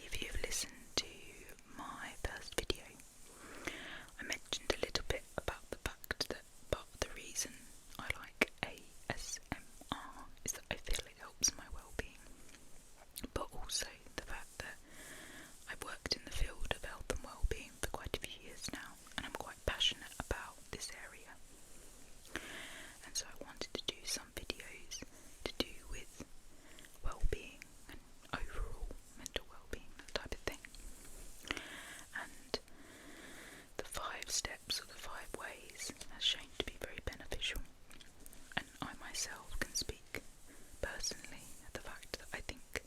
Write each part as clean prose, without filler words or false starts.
if you've listened to my first video, I mentioned a little bit about the fact that part of the reason I like ASMR is that I feel it helps my well-being, but also the fact that I've worked in the field of health and well-being for quite a few years now, and I'm quite passionate about this area. And so I wanted to do some videos to do with well-being and overall mental well-being, that type of thing. And the 5 steps or the 5 ways has shown to be very beneficial, and I myself can speak personally of the fact that I think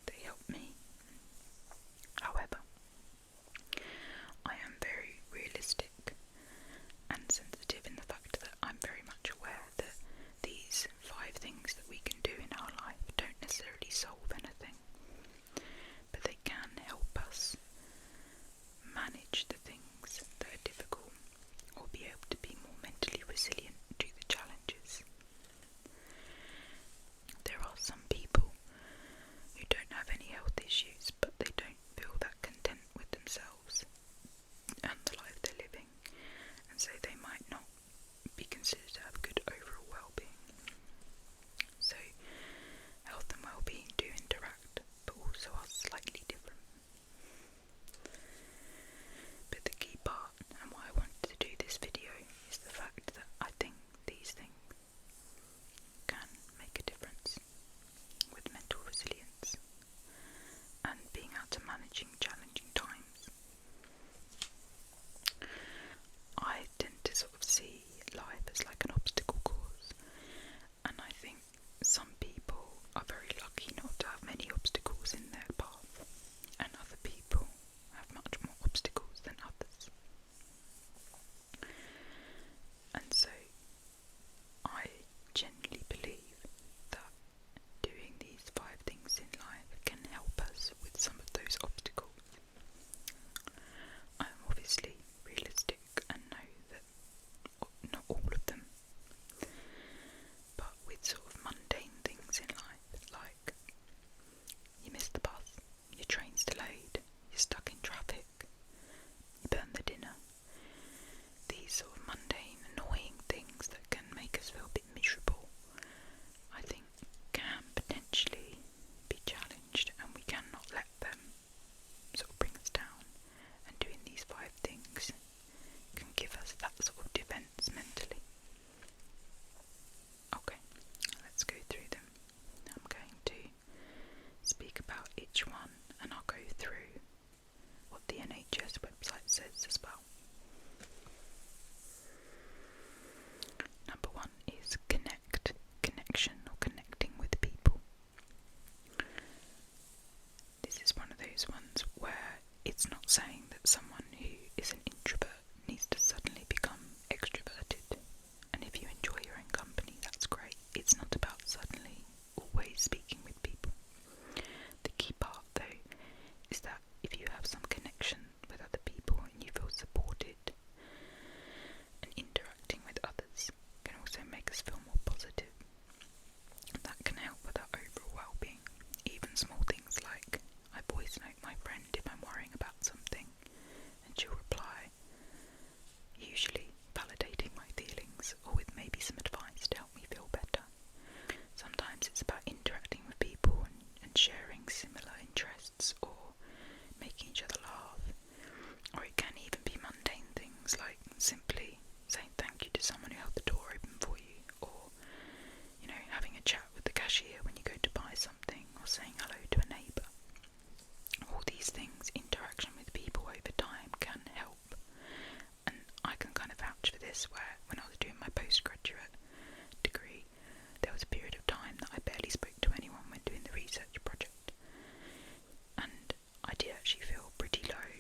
they help me. However, I am very realistic and sensitive in the fact that I'm very much aware that these 5 things that we can do in our life don't necessarily solve anything, but they can help us manage the things that are difficult or be able to be more mentally resilient to the challenges. There are some people who don't have any health issues, but they don't feel that content with themselves and the life they're living, and so they might not be considered to have good overall well-being. So health and well-being do interact, but also are slightly different. But the key part, and why I wanted to do this video, is the fact that I think these things can make a difference with mental resilience and being able to managing challenging times. I tend to sort of see life as like an obstacle course, and I think some people are very lucky not to have many obstacles in their path, and other people have much more obstacles than others. And so I genuinely believe that doing these 5 things in life can help us with some of those obstacles. I'm obviously realistic and know that not all of them, but with sort of mundane things in life, like you miss the bus, your train's delayed, you're stuck in traffic, you burn the dinner, these sort of mundane, annoying things that can make us feel a bit miserable, I think can potentially be challenged, and we cannot let them sort of bring us down. And doing these 5 things can give us that sort of defence mentally. Okay, let's go through them. I'm going to speak about each one, and I'll go through what the NHS website says as well. Number 1 is connection or connecting with people. This is one of those ones where it's not saying that someone who is an introvert needs to suddenly become extroverted, and if you enjoy your own company, that's great. It's not about suddenly always speaking with people. The key part though is that if you have some connection with other people and you feel supported, and interacting with others can also make us feel more positive. That can help with our overall well-being. Even small things like I voice note my friend if I'm worrying about something, and she'll reply, usually validating my feelings or with maybe some advice to help me feel better. Sometimes it's about interacting with people and sharing similar interests or making each other laugh, or it can even be mundane things like simply saying thank you to someone who held the door open for you, or having a chat with the cashier when you go to buy something, or saying hello to a neighbour. All these things, interaction with people over time, can help. And I can kind of vouch for this, where when I was doing my postgraduate degree, there was a period of time that I barely spoke to anyone when doing the research project, and I did actually feel pretty low,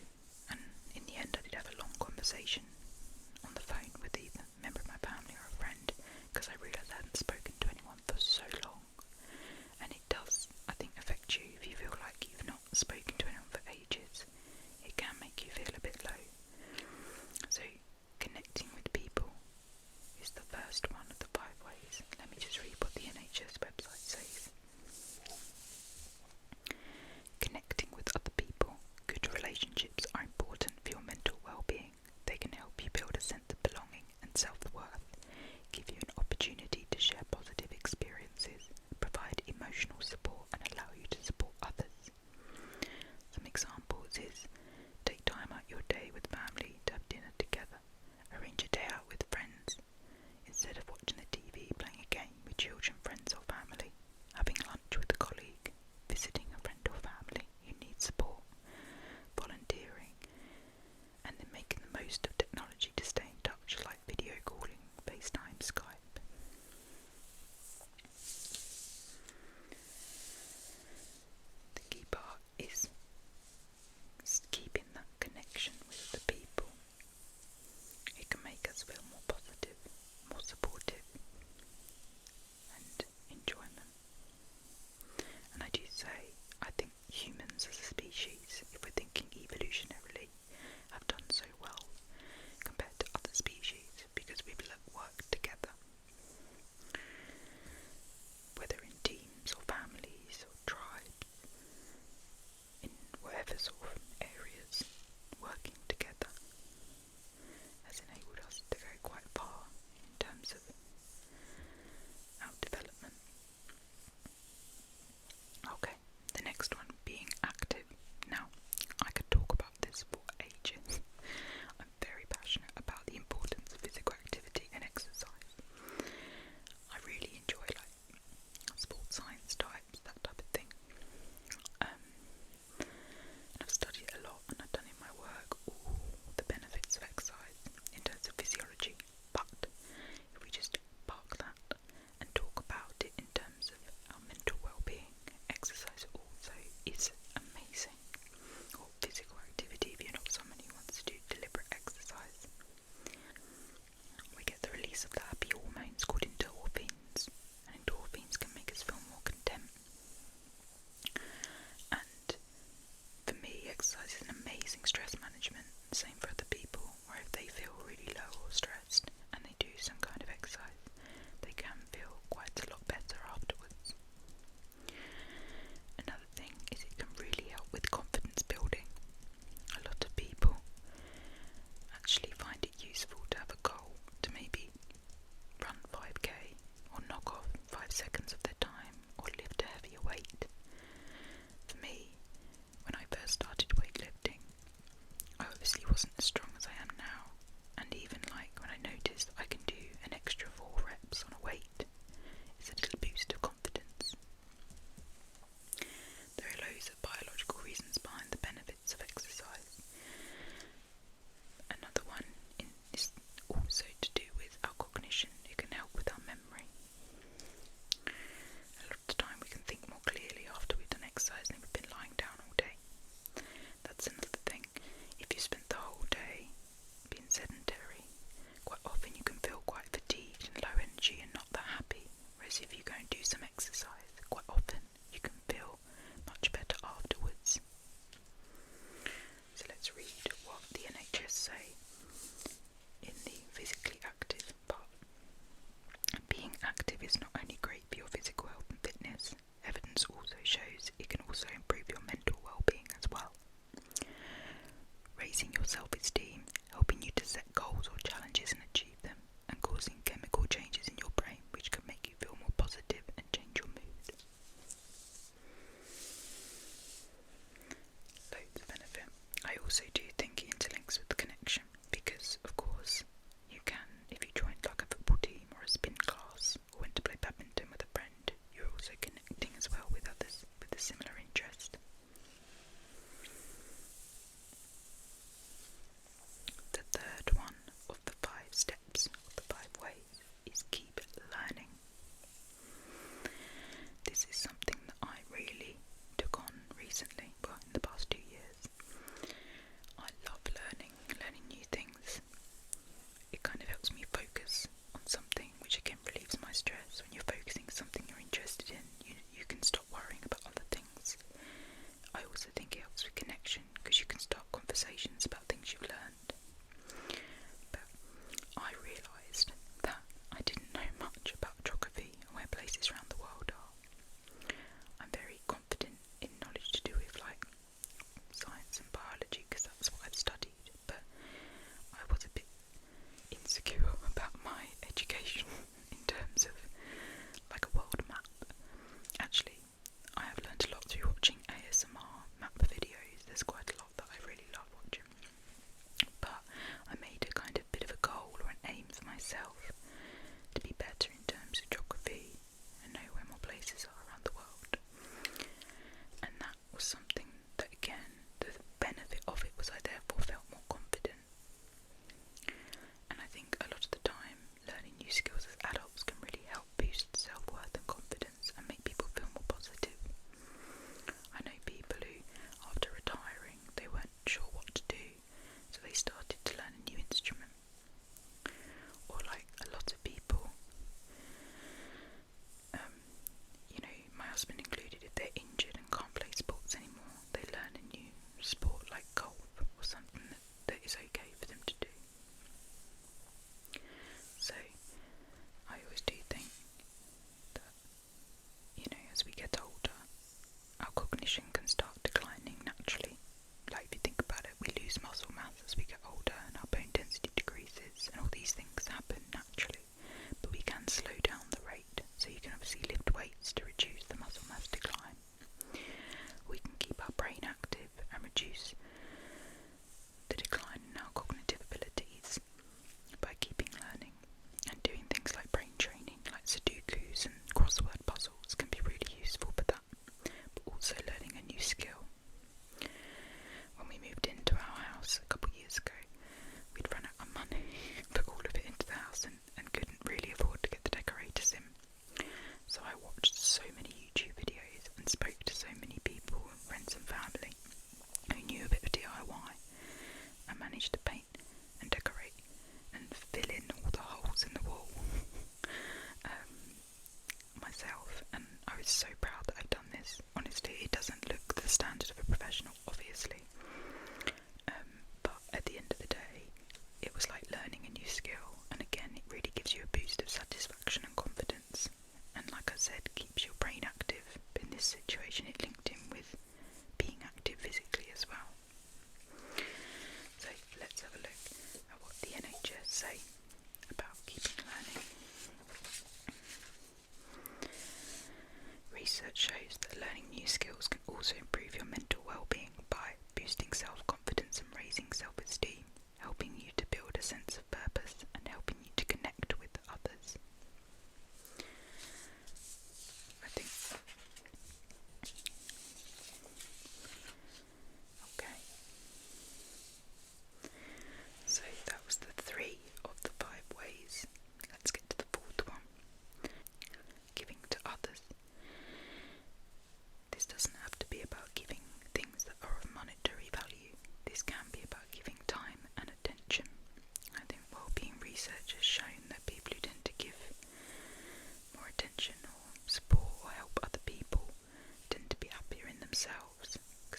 and in the end I did have a long conversation on the phone with either a member of my family or a friend, because I realised I hadn't spoken to anyone for so long. And it does, I think, affect you if you feel like you've not spoken to anyone for ages. It can make you feel a bit low. So connecting with people is the first one of the 5 ways. Let me just read what the NHS website says. Connect other sort of areas working together has enabled us to go quite far in terms of our development. Okay, the next one, being active. Now, I could talk about this for ages. I'm very passionate about the importance of physical activity and exercise. I really enjoy sports science types, that type of thing. And I've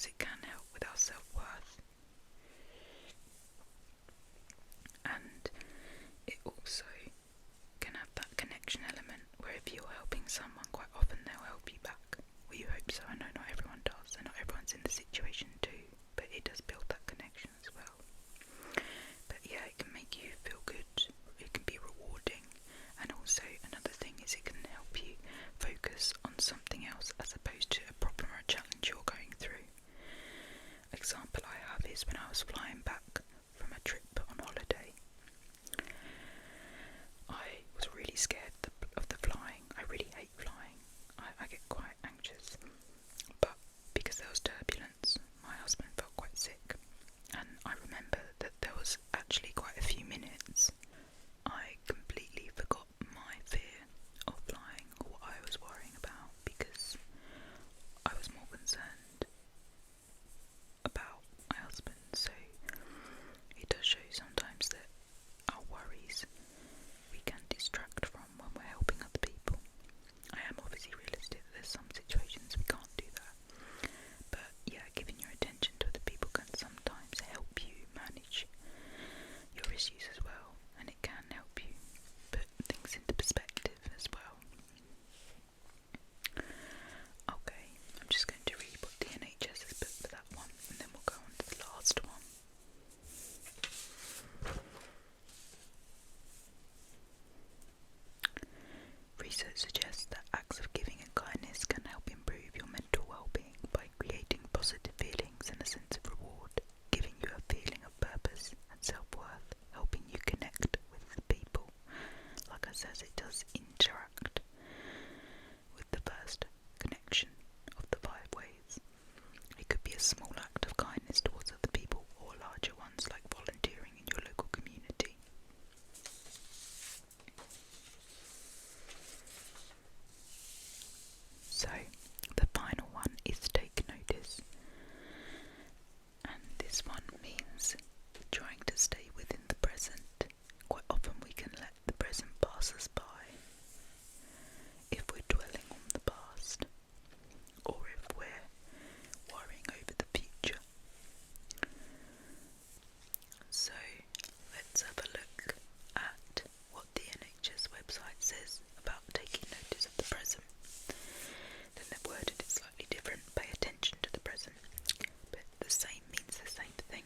because it can help with our self-worth. And it also can have that connection element where if you're helping someone, quite often they'll help you back. Well, you hope so. I know not everyone does, and not everyone's in the situation too, but it does build that connection as well. But yeah, it can make you feel good, it can be rewarding, and also another thing is it can help you focus on something else as opposed to a problem or a challenge you're going through. Example I have is when I was flying back from a trip on holiday. I was really scared of the flying. I really hate flying. I get quite anxious. But because there was turbulence, my husband felt quite sick. And I remember that there was actually quite a few minutes I completely forgot my fear of flying or what I was worrying about, because I was more concerned about my husband. So it does show sometimes that our worries we can distract from when we're helping other people. I am obviously realistic that there's some situations we can't do that, but yeah, giving your attention to other people can sometimes help you manage your issues as well, and it can help you put things into perspective as well. Okay, I'm just going to read what the NHS has put for that one, and then we'll go on to the last one. Research suggests that acts of giving and kindness can help improve your mental well-being by creating positive feelings and a sense of reward, giving you a feeling of purpose and self-worth, helping you connect with the people. Like I said, it does interact with the first connection of the 5 ways. It could be a small act of kindness towards other people, or larger ones like volunteering in your local community. So, the final one is take notice. And this one means trying to stay within the present. Quite often we can let the present pass us by if we're dwelling on the past, or if we're worrying over the future. So let's have a look at what the NHS website says about taking notice of the present. Then they've worded it slightly different. Pay attention to the present, but the same means the same thing.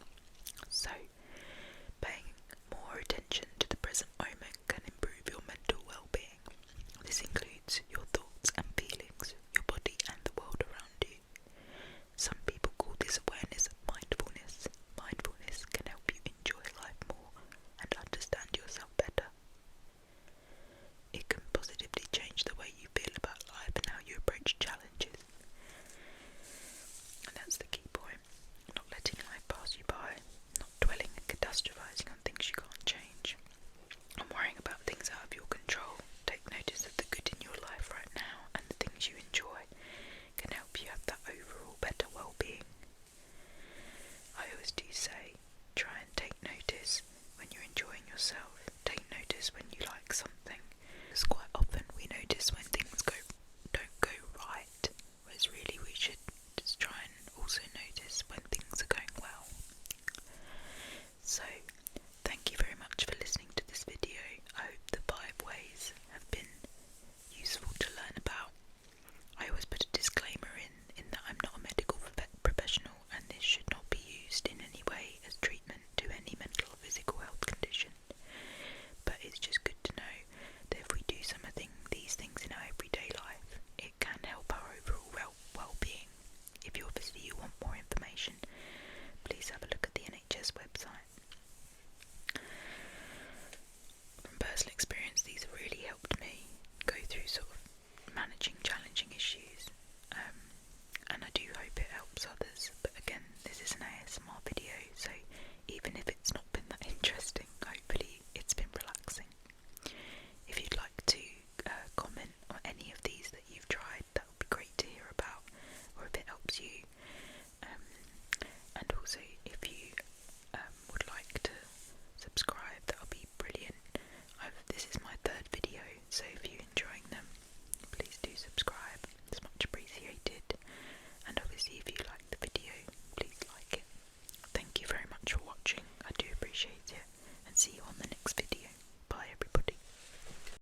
So paying more attention to the present moment can improve your mental well-being. This includes your thoughts and feelings, your body and the world around you. Some people call this awareness mindfulness. Mindfulness can help you enjoy life more and understand yourself better. It can positively change the way you feel about life and how you approach challenges. And that's the key point. Not letting life pass you by, not dwelling and catastrophizing on things you can't change, and worrying about things out of your control. Take notice of the good in your life right now, and the things you enjoy can help you have that overall better well-being. I always do say, try and take notice when you're enjoying yourself. Take notice when you like something, because quite often we notice when things don't go right, whereas really we should just try and also notice when things are going well. So, thank you very much for listening to this video. I hope the 5 ways have been useful to learn about. I always put a disclaimer in that I'm not a medical professional, and this should not be used in any way as treatment to any mental or physical health condition. But it's just good to know that if we do some of these things in our everyday life, it can help our overall well-being. If you want more information, please have a look at the NHS website.